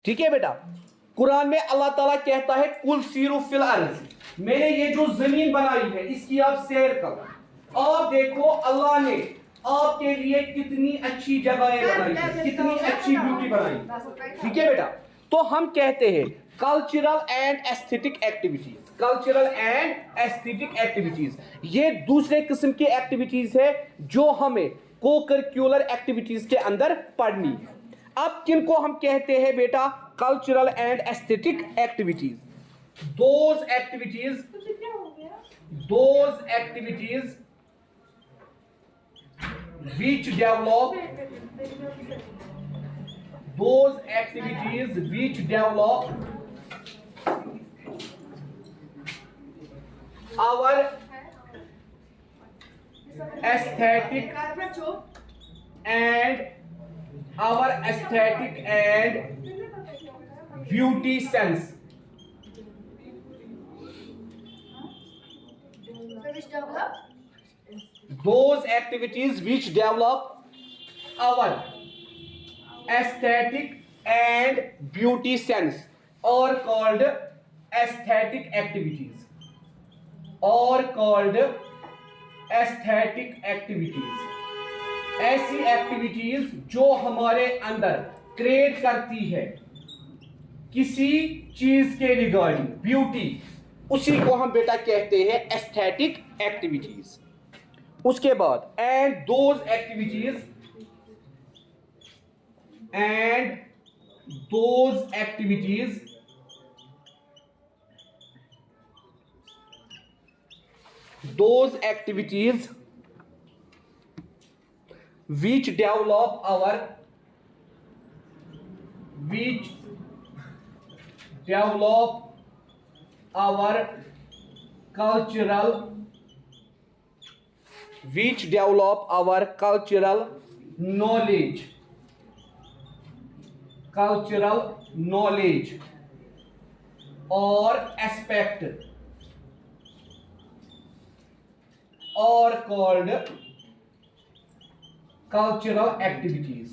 ठीक है बेटा। कुरान में अल्लाह ताला कहता है कुल सीरू फिल अर्ज़, मैंने ये जो जमीन बनाई है इसकी आप सैर करो। आप देखो अल्लाह ने आपके लिए कितनी अच्छी जगहें बनाई है, कितनी अच्छी ब्यूटी बनाई। ठीक है बेटा। तो हम कहते हैं cultural and aesthetic activities, cultural and aesthetic activities ये दूसरे किस्म की एक्टिविटीज है जो हमें को करिकुलर एक्टिविटीज के अंदर पढ़नी है। अब किनको हम कहते हैं बेटा cultural and aesthetic activities? Those activities which develop our aesthetic and beauty sense. Those activities which develop our aesthetic and beauty sense are called aesthetic activities, ऐसी एक्टिविटीज जो हमारे अंदर क्रिएट करती है किसी चीज के रिगार्डिंग ब्यूटी, उसी को हम बेटा कहते हैं एस्थेटिक एक्टिविटीज। उसके बाद and those activities which develop our cultural knowledge or aspect are called cultural activities,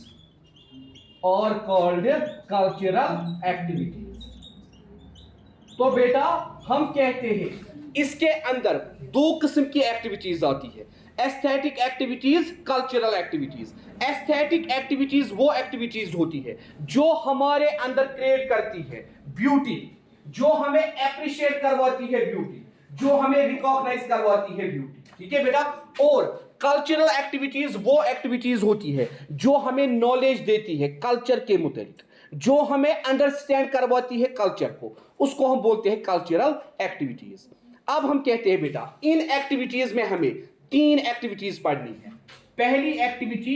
तो बेटा हम कहते हैं इसके अंदर दो किस्म की एक्टिविटीज आती है, aesthetic activities, cultural activities. Aesthetic activities वो एक्टिविटीज होती है जो हमारे अंदर क्रिएट करती है ब्यूटी, जो हमें एप्रिशिएट करवाती है ब्यूटी, जो हमें रिकॉग्नाइज करवाती है ब्यूटी। ठीक है बेटा। और कल्चरल एक्टिविटीज वो एक्टिविटीज होती है जो हमें नॉलेज देती है कल्चर के मुताबिक, जो हमें अंडरस्टैंड करवाती है कल्चर को, उसको हम बोलते हैं कल्चरल एक्टिविटीज। अब हम कहते हैं बेटा इन एक्टिविटीज में हमें 3 एक्टिविटीज पढ़नी है। पहली activity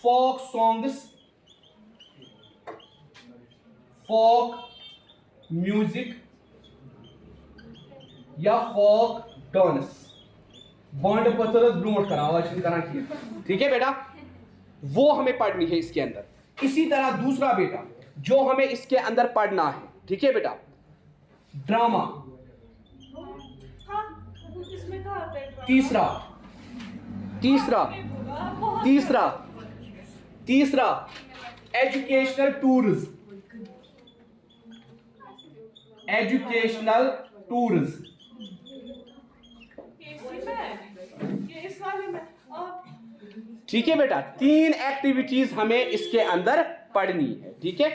folk songs, folk music या फोक डांस। बॉन्ड पत्थर ब्रोट करा आवाज करा की। ठीक है बेटा, वो हमें पढ़नी है इसके अंदर। इसी तरह दूसरा बेटा जो हमें इसके अंदर पढ़ना है, ठीक है बेटा, ड्रामा। तीसरा एजुकेशनल टूर्स। ठीक है बेटा, 3 एक्टिविटीज हमें इसके अंदर पढ़नी है। ठीक है,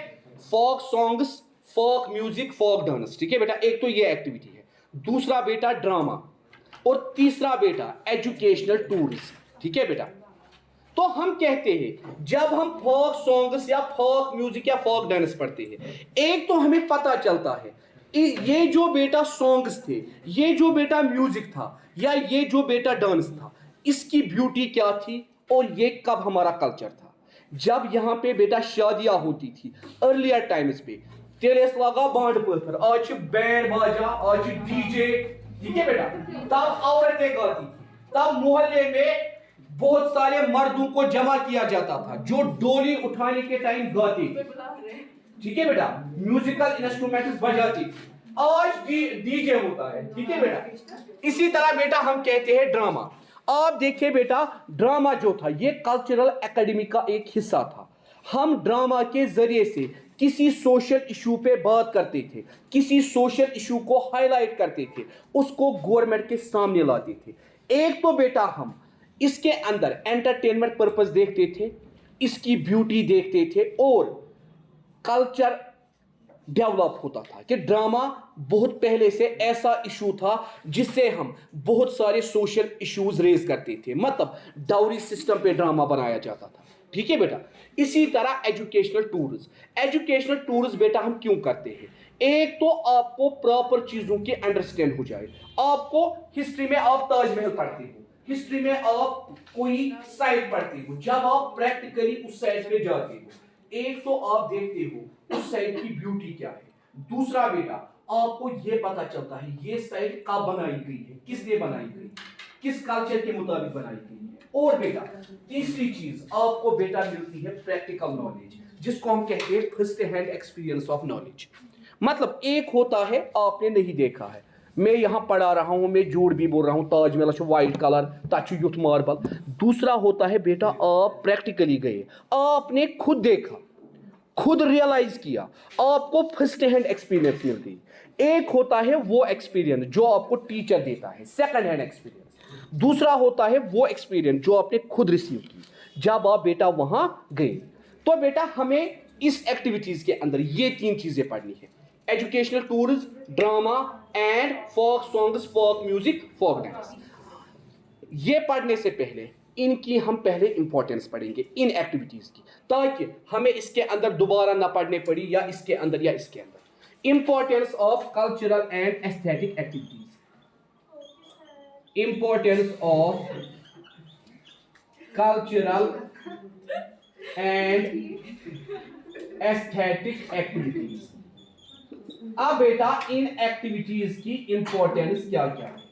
folk songs, folk music, folk dance. ठीक है बेटा, एक तो ये एक्टिविटी है, दूसरा बेटा ड्रामा, और तीसरा बेटा एजुकेशनल टूर्स। ठीक है बेटा। तो हम कहते हैं जब हम फोक सॉन्ग्स या फोक म्यूजिक या फोक डांस पढ़ते हैं, एक तो हमें पता चलता है ये जो बेटा सॉन्ग्स थे, ये जो बेटा म्यूजिक था, या ये जो बेटा डांस था, इसकी ब्यूटी क्या थी और ये कब हमारा कल्चर था। जब यहाँ पे बेटा शादियां होती थी अर्लियर टाइम्स पे, तेरे लगा बांड पत्थर, आज बैंड बाजा, आज डीजे। ठीक है बेटा, तब औरतें गाती थी, तब मोहल्ले में बहुत सारे मर्दों को जमा किया जाता था जो डोली उठाने के टाइम गाते। ठीक है बेटा, म्यूजिकल इंस्ट्रूमेंट्स बजाती। आज डीजे होता है। ठीक है बेटा। इसी तरह बेटा हम कहते हैं ड्रामा। आप देखिए बेटा, ड्रामा जो था ये कल्चरल एकेडमी का एक हिस्सा था। हम ड्रामा के जरिए से किसी सोशल इशू पे बात करते थे, किसी सोशल इशू को हाईलाइट करते थे, उसको गवर्नमेंट के सामने लाते थे। एक तो बेटा हम इसके अंदर एंटरटेनमेंट पर्पस देखते थे, इसकी ब्यूटी देखते थे, और कल्चर डेवलप होता था कि ड्रामा बहुत पहले से ऐसा इशू था जिससे हम बहुत सारे सोशल इश्यूज रेज करते थे, मतलब डाउरी सिस्टम पे ड्रामा बनाया जाता था। ठीक है बेटा। इसी तरह एजुकेशनल टूर्स बेटा हम क्यों करते हैं? एक तो आपको प्रॉपर चीजों की अंडरस्टैंड हो जाए। आपको हिस्ट्री में आप ताजमहल पढ़ते हो, हिस्ट्री में आप कोई साइट पढ़ते हो, जब आप प्रैक्टिकली उस साइट पे जाते हो, एक तो आप देखते हो उस साइट की ब्यूटी क्या है, दूसरा बेटा आपको यह पता चलता है ये साइट कब बनाई गई है, किसने बनाई गई, किस कल्चर के मुताबिक बनाई गई है। और बेटा तीसरी चीज आपको बेटा मिलती है प्रैक्टिकल नॉलेज, जिसको हम कहते हैं first hand experience of knowledge. मतलब एक होता है आपने नहीं देखा है, मैं यहां पढ़ा रहा हूं, मैं झूठ भी बोल रहा हूं, ताजमहल व्हाइट कलर तच युथ मार्बल। दूसरा होता है बेटा आप प्रैक्टिकली गए, आपने खुद देखा, खुद रियलाइज किया, आपको फर्स्ट हैंड एक्सपीरियंस मिल गई। एक होता है वो एक्सपीरियंस जो आपको टीचर देता है, सेकंड हैंड एक्सपीरियंस। दूसरा होता है वो एक्सपीरियंस जो आपने खुद रिसीव की जब आप बेटा वहां गए। तो बेटा हमें इस एक्टिविटीज के अंदर ये तीन चीजें पढ़नी है: educational tours, drama and folk songs, folk music, folk dance. ये पढ़ने से पहले इनकी हम पहले इंपॉर्टेंस पढ़ेंगे, इन एक्टिविटीज की, ताकि हमें इसके अंदर दोबारा ना पढ़ने पड़ी, या इसके अंदर या इसके अंदर। Importance of cultural and aesthetic activities, importance of cultural and aesthetic activities. अब बेटा इन एक्टिविटीज की इंपॉर्टेंस क्या क्या है,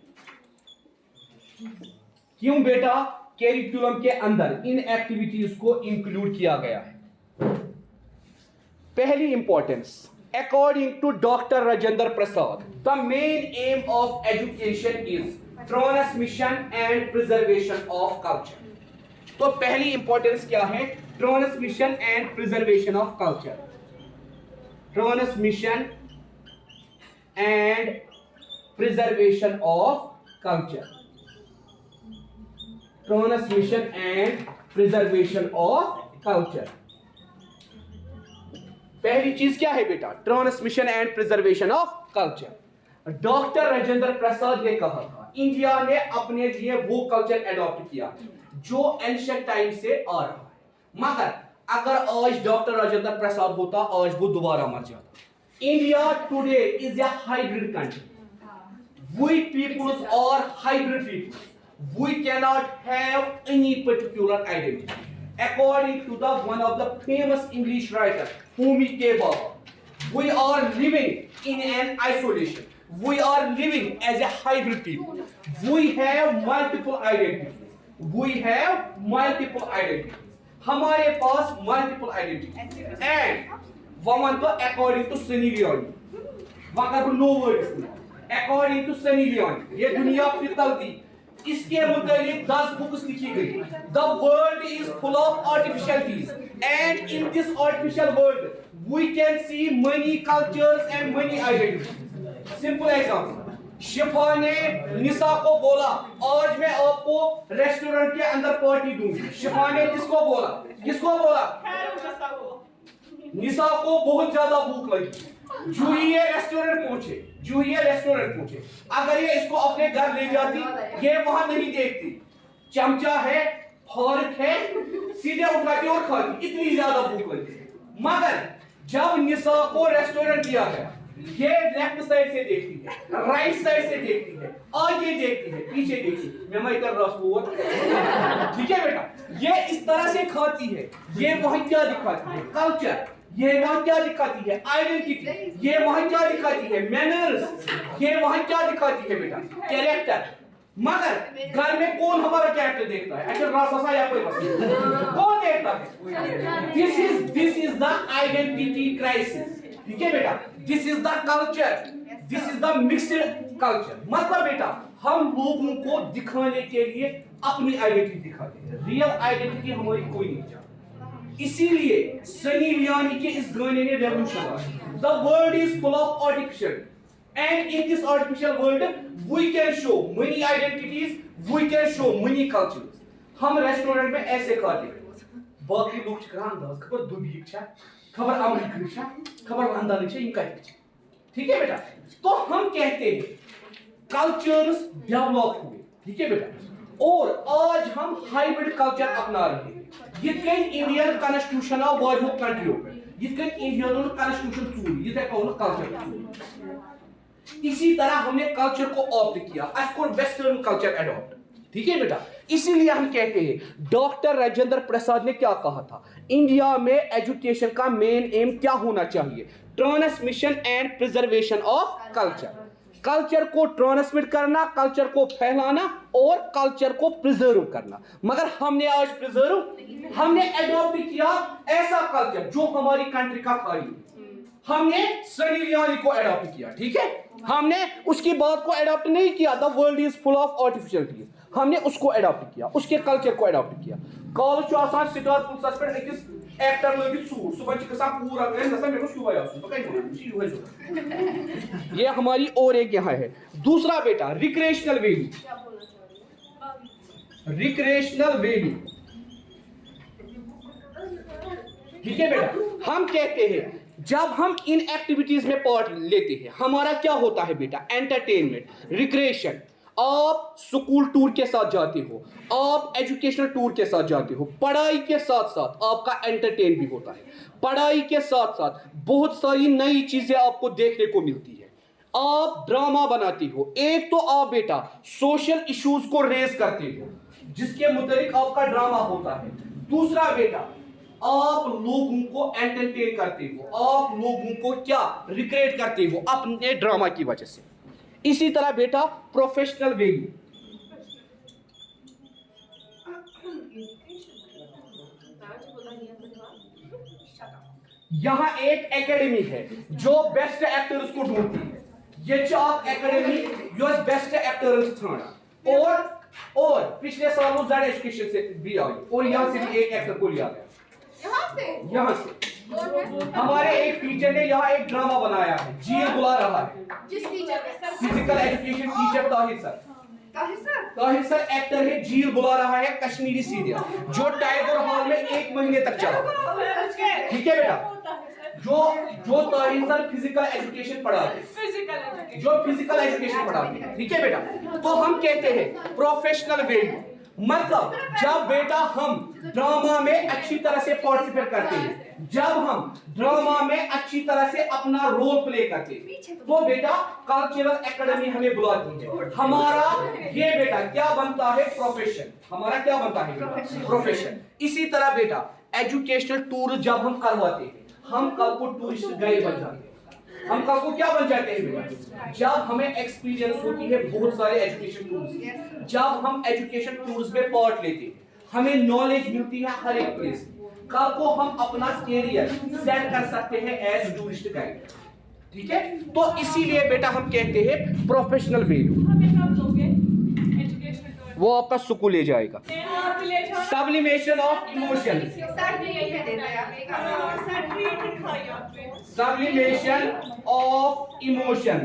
क्यों बेटा कैरिकुलम के अंदर इन एक्टिविटीज को इंक्लूड किया गया है? पहली importance, according to doctor Rajendra Prasad, the main aim of education is transmission and preservation of culture. तो पहली इंपॉर्टेंस क्या है? Transmission and preservation of culture. Transmission and preservation of culture. Transmission and preservation of culture. पहली चीज क्या है बेटा? Transmission and preservation of culture. Doctor Rajendra Prasad ने कहा था इंडिया ने अपने लिए वो कल्चर एडॉप्ट किया जो एंशिएंट टाइम से आ रहा है, मगर अगर आज डॉक्टर राजेंद्र प्रसाद होता, आज वो दोबारा मर जाता। India today is a hybrid country. We peoples are hybrid peoples. We cannot have any particular identity. According to the one of the famous English writer, Homi K. Baba, we are living in an isolation. We are living as a hybrid people. We have multiple identities. We have multiple identities. हमारे पास multiple identities. And woman तो according to Sunny Leone, वहाँ पर no words नहीं. According to Sunny Leone, ये दुनिया फितल थी, इसके मुताबिक 10 बुक्स लिखी गई। The world is full of artificialities, and in this artificial world, we can see many cultures and many identities. Simple example, शिफा ने निशा को बोला आज मैं आपको रेस्टोरेंट के अंदर पार्टी दूंगी। शिफा ने किसको बोला? किसको बोला? निशा को बहुत ज्यादा भूख लगी, जूही ये रेस्टोरेंट पहुंचे। अगर ये इसको अपने घर ले जाती, ये वहां नहीं देखती, चमचा है, फोर्क है, सीधे उठाती और खाती, इतनी ज्यादा भूख लगती। मगर जब निशा को रेस्टोरेंट दिया गया, ये लेफ्ट साइड से देखती है, राइट साइड से देखती है, आगे देखती है, पीछे देखती है। मैं कर रहा ठीक है बेटा, ये इस तरह से खाती है। ये वहां क्या दिखाती है? कल्चर। ये वहां क्या दिखाती है? आइडेंटिटी। ये वहां क्या दिखाती है? मैनर्स। ये वहां क्या दिखाती है बेटा? कैरेक्टर। मगर घर में कौन हमारा कैरेक्टर देखता है? अच्छा रासा या कोई कौन देखता है? This is the identity crisis. ठीक है बेटा, this is the culture, this is the mixed culture. मतलब बेटा हम लोगों को दिखाने के लिए अपनी आइडेंटिटी दिखाते हैं, रियल आइडेंटिटी हमारी कोई नहीं चाहता। इसीलिए सनी लियोनी के इस गाने ने रेवोल्यूशन लाया। The world is full of artificial and in this artificial world we can show many identities, we can show many cultures. हम रेस्टोरेंट में ऐसे खाते हैं, बाकी लोग करान अंदाज खबर दुबई छा, खबर अमेरिकन छा, खबर लंदन छा, इन कत छा। ठीक है बेटा, तो हम कहते हैं कल्चर्स डेवलप हुए, ठीक है बेटा, और आज हम हाइब्रिड कल्चर अपना रहे हैं। यितकन इंडियन कॉन्स्टिट्यूशन आव वारियो कंट्रियों पे, यितकन इंडियन कॉन्स्टिट्यूशन चूर, यितै कौन कल्चर चूर। इसी तरह हमने कल्चर को ऑप्ट किया, असको वेस्टर्न कल्चर एडॉप्ट, ठीक है बेटा। इसीलिए हम कहते हैं डॉक्टर राजेंद्र प्रसाद ने क्या कहा था, इंडिया में एजुकेशन का मेन एम क्या होना चाहिए, transmission and preservation of culture. Culture को ट्रांसमिट करना, कल्चर को फैलाना और कल्चर को प्रिजर्व करना। मगर हमने आज प्रिजर्व, हमने एडॉप्ट किया ऐसा कल्चर जो हमारी कंट्री का था ही। हमने सनी लियोनी को एडॉप्ट किया, ठीक है, हमने उसकी बात को एडॉप्ट नहीं किया, the world is full of artificialities, हमने उसको एडॉप्ट किया, उसके कल्चर को एडॉप्ट किया। कॉल चो आसान स्टार पुल्सस पे अकिस एक्टर लगित सूर सुबह कसा पूरा गए दसा मेरे को क्यों आया उसको पकड़। ये हमारी और एक यहाँ है दूसरा बेटा रिक्रिएशनल वैल्यू, रिक्रिएशनल वैल्यू, ठीक है बेटा। हम कहते हैं जब हम इन एक्टिविटीज में पार्ट लेते हैं हमारा क्या होता है बेटा, एंटरटेनमेंट, रिक्रिएशन। आप स्कूल टूर के साथ जाते हो, आप एजुकेशनल टूर के साथ जाते हो, पढ़ाई के साथ साथ आपका एंटरटेन भी होता है, पढ़ाई के साथ साथ बहुत सारी नई चीजें आपको देखने को मिलती है। आप ड्रामा बनाते हो, एक तो आप बेटा सोशल इश्यूज को रेज करते हो जिसके मुताबिक आपका ड्रामा होता है, दूसरा बेटा आप लोगों को एंटरटेन करते हो, आप लोगों को क्या रिक्रिएट करते हो अपने ड्रामा की वजह से। इसी तरह बेटा प्रोफेशनल वैल्यू, यहां एक एकेडमी है जो बेस्ट एक्टर्स को ढूंढती है, ये चाक एकेडमी योस बेस्ट एक्टर्स छाना, और पिछले सालों जेड एजुकेशन से भी आई और यहां से भी एक एक्टर को लिया गया, यहाँ से हमारे एक टीचर ने यहाँ एक ड्रामा बनाया है, जील बुला रहा है, जिस टीचर ने sir physical education teacher Tahir sir actor है, जील बुला रहा है कश्मीरी सीरियल जो टाइगर हॉल में 1 महीने तक चला, ठीक है बेटा। जो ताहिर सर फिजिकल एजुकेशन पढ़ाते, जो फिजिकल एजुकेशन पढ़ाते, ठीक है बेटा। तो हम कहते हैं प्रोफेशनल वैल्यू, मतलब जब बेटा हम ड्रामा में अच्छी तरह से पार्टिसिपेट करते हैं, जब हम ड्रामा में अच्छी तरह से अपना रोल प्ले करते हैं, तो बेटा कल्चरल एकेडमी हमें बुलाती है, हमारा ये बेटा क्या बनता है, प्रोफेशन, हमारा क्या बनता है बेटा, प्रोफेशन। इसी तरह बेटा एजुकेशनल टूर जब हम करवाते हैं, हम कल को टूरिस्ट गाइड बन जाते हैं, हम कल को क्या बन जाते हैं बेटा, जब हमें एक्सपीरियंस होती है बहुत सारे एजुकेशन टूर्स, जब हम एजुकेशन टूर्स में पार्ट लेते हैं हमें नॉलेज मिलती है हर एक प्लेस की, कल को हम अपना कैरियर सेट कर सकते हैं एज टूरिस्ट गाइड, ठीक है। तो इसीलिए बेटा हम कहते हैं प्रोफेशनल वैल्यू, वो आपका स्कूल ले जाएगा। Sublimation of emotion, sublimation of emotion,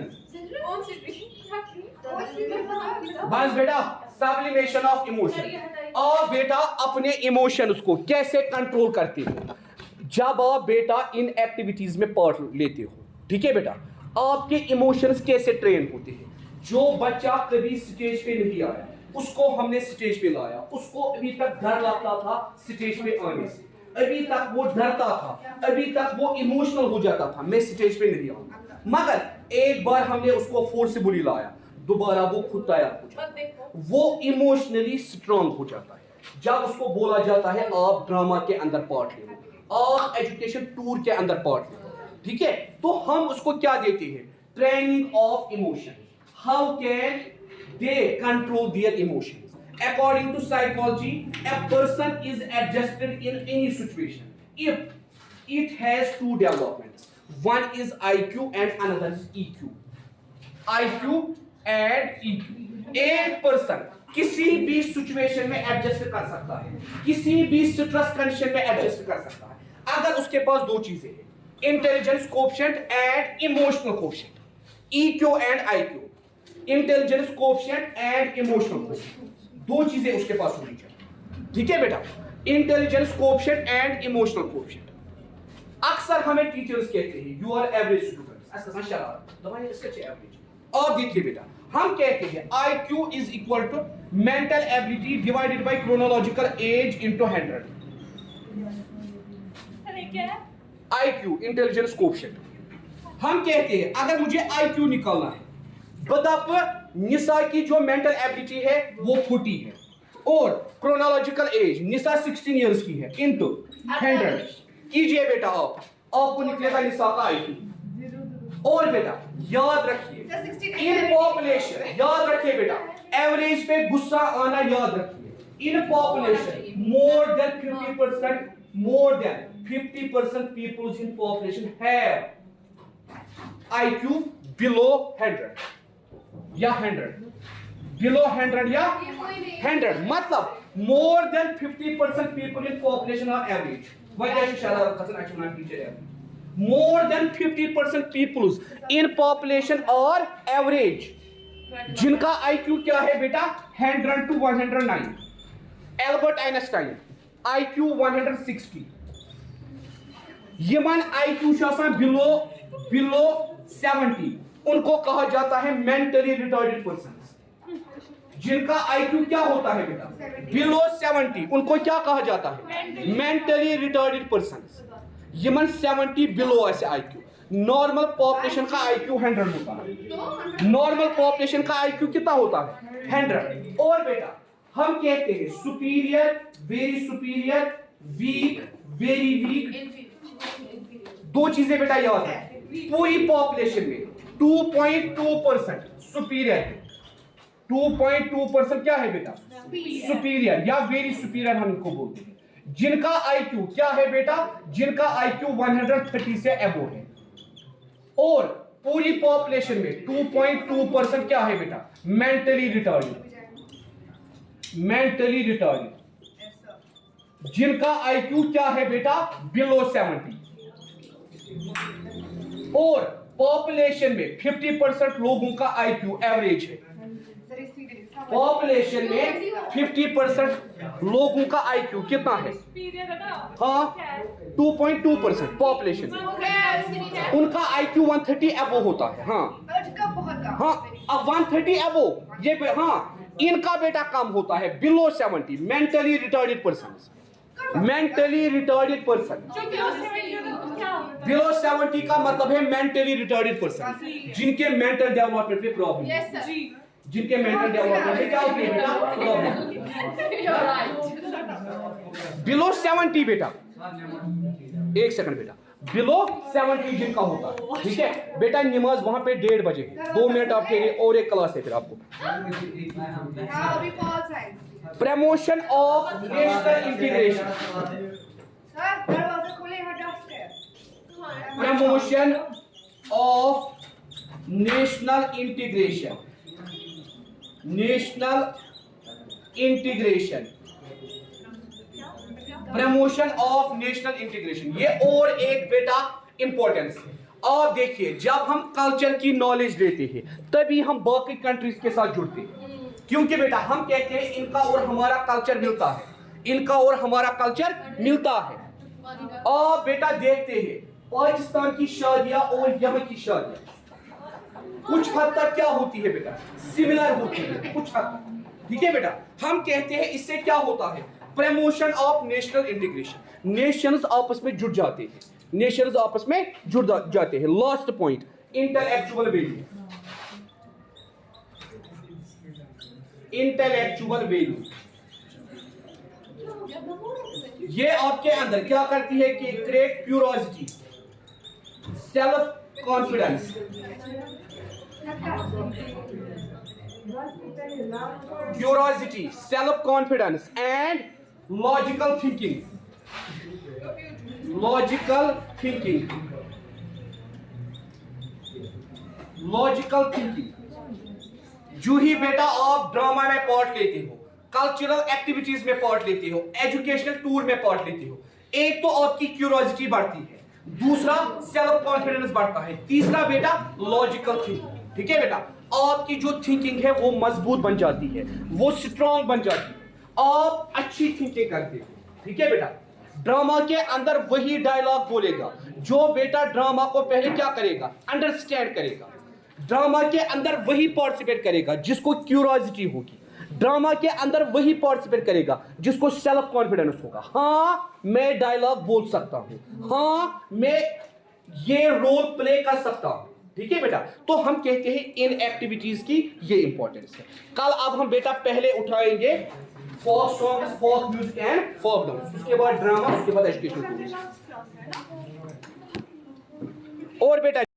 बस बेटा सब्लिमेशन ऑफ इमोशन। आप बेटा अपने इमोशंस को कैसे कंट्रोल करते हो जब आप बेटा इन एक्टिविटीज में पार्ट लेते हो, ठीक है बेटा। आपके इमोशंस कैसे ट्रेन होते हैं, जो बच्चा कभी स्टेज पे नहीं आया उसको हमने स्टेज पे लाया, उसको अभी तक डर लगता था स्टेज पे आने से, अभी तक वो डरता था, अभी तक वो इमोशनल हो जाता था मैं स्टेज पे नहीं आऊंगा, मगर एक बार हमने उसको फोर्सफुली लाया, दोबारा वो खुद तैयार हो जाता है, वो इमोशनली स्ट्रांग हो जाता है। जब उसको बोला जाता है आप ड्रामा के अंदर पार्ट ले, आप एजुकेशन टूर के अंदर पार्ट ले, ठीक है, तो हम उसको क्या देते हैं, training of emotion, how can they control their emotions. According to psychology, a person is adjusted in any situation if it has two developments. One is IQ and another is EQ. IQ and EQ. एक person किसी भी situation में adjust कर सकता है, किसी भी stress condition में एडजस्ट कर सकता है। अगर उसके पास दो चीजें हैं, intelligence coefficient and emotional coefficient, EQ and IQ, intelligence coefficient and emotional coefficient, दो चीजें उसके पास होनी चाहिए, ठीक है बेटा, intelligence coefficient and emotional coefficient. अक्सर हमें टीचर्स कहते हैं यू आर एवरेज स्टूडेंट्स, ऐसा शराब दवाई इसका एवरेज। और देखिए बेटा, हम कहते हैं IQ is equal to mental ability divided by chronological age into 100। IQ intelligence coefficient. हम कहते हैं अगर मुझे IQ निकालना है, बदप निशा की जो मेंटल एबिलिटी है वो 40 है और क्रोनोलॉजिकल एज निशा 16 इयर्स की है इनटू 100 कीजिए बेटा, आपको निकलेगा निशा का IQ। और बेटा याद रखिए इन पॉपुलेशन, याद रखिए बेटा, एवरेज पे गुस्सा आना याद रखिए, in population more than 50% peoples in population have IQ below 100 या 100, बिलो 100 या 100, मतलब more than 50% people in population are average. वजह शराब खसन अच्छा टीचर है, more than 50% peoples in population are average, जिनका IQ क्या है बेटा 100 to 109। Albert Einstein IQ 160, Yemen IQ below 70 उनको कहा जाता है मेंटली रिटार्डेड पर्सन्स। जिनका IQ क्या होता है बेटा बिलो 70 उनको क्या कहा जाता है mentally retarded persons. Yemen 70 below ऐसे IQ। नॉर्मल पॉपुलेशन का IQ 100 होता है, नॉर्मल पॉपुलेशन का IQ कितना होता है 100। और बेटा हम कहते हैं superior, very superior, weak, very weak, दो चीजें बेटा याद है, पूरी पॉपुलेशन में 2.2% सुपीरियर, 2.2% क्या है बेटा सुपीरियर या वेरी सुपीरियर हम इनको बोलते हैं। जिनका IQ क्या है बेटा, जिनका IQ 130 से अबव है, और पूरी पॉपुलेशन में 2.2% क्या है बेटा मेंटली रिटार्डेड, मेंटली रिटार्डेड। जिनका IQ क्या है बेटा बिलो 70, और पॉपुलेशन में 50% लोगों का IQ एवरेज है। पॉपुलेशन में 50% लोगों का IQ कितना है, हाँ 2.2% पॉपुलेशन में उनका IQ 130 अबव होता है। हाँ अब 130 अबव ये हाँ इनका बेटा कम होता है below 70, mentally retarded person, mentally retarded person. Below 70 का मतलब है मेंटली रिटार्डेड पर्सन, जिनके मेंटल डेवलपमेंट में प्रॉब्लम, जिनके मेंटल डेवलपमेंट में क्या होती है बेटा प्रॉब्लम। बिलो 70 बेटा, एक सेकंड बेटा, बिलो 70 जिनका होता है, ठीक है बेटा। नमाज वहां पे 1:30 बजे है, 2 मिनट आपके लिए और एक क्लास है फिर आपको। Promotion of national integration, promotion of national integration, national integration, promotion of national integration, ये और एक बेटा इंपॉर्टेंस है। आप देखिए जब हम कल्चर की नॉलेज लेते हैं तभी हम बाकी कंट्रीज के साथ जुड़ते हैं, क्योंकि बेटा हम कहते हैं इनका और हमारा कल्चर मिलता है, इनका और हमारा कल्चर मिलता है। आप बेटा देखते हैं पाकिस्तान की शादियां और यहाँ की शादियां कुछ हद तक क्या होती है बेटा सिमिलर होती है कुछ हद तक, ठीक है बेटा। हम कहते हैं इससे क्या होता है promotion of national integration, Nations आपस में जुड़ जाते हैं, नेशंस आपस में जुड़ जाते हैं। Last point intellectual value, intellectual value ये आपके अंदर क्या करती है कि create curiosity, self confidence, curiosity, self confidence and logical thinking, logical thinking, logical thinking. जो ही बेटा आप ड्रामा में पार्ट लेते हो, कल्चरल एक्टिविटीज में पार्ट लेते हो, एजुकेशनल टूर में पार्ट लेते हो, एक तो आपकी क्यूरियोसिटी बढ़ती है, दूसरा सेल्फ कॉन्फिडेंस बढ़ता है, तीसरा बेटा लॉजिकल थिंकिंग। ठीक है बेटा, आपकी जो थिंकिंग है वो मजबूत बन जाती है, वो स्ट्रांग बन जाती है, आप अच्छी थिंकिंग करते हो। ठीक है बेटा, ड्रामा के अंदर वही डायलॉग बोलेगा जो बेटा ड्रामा को पहले क्या करेगा, अंडरस्टैंड करेगा। ड्रामा के अंदर वही पार्टिसिपेट करेगा जिसको क्यूरियोसिटी होगी, ड्रामा के अंदर वही पार्टिसिपेट करेगा जिसको सेल्फ कॉन्फिडेंस होगा। हाँ मैं डायलॉग बोल सकता हूं, हाँ मैं ये रोल प्ले कर सकता हूं। ठीक है बेटा, तो हम कहते हैं इन एक्टिविटीज की ये इंपॉर्टेंस है। कल अब हम बेटा पहले उठाएंगे folk songs, folk music and folk dance, उसके बाद ड्रामा, उसके बाद एजुकेशन और बेटा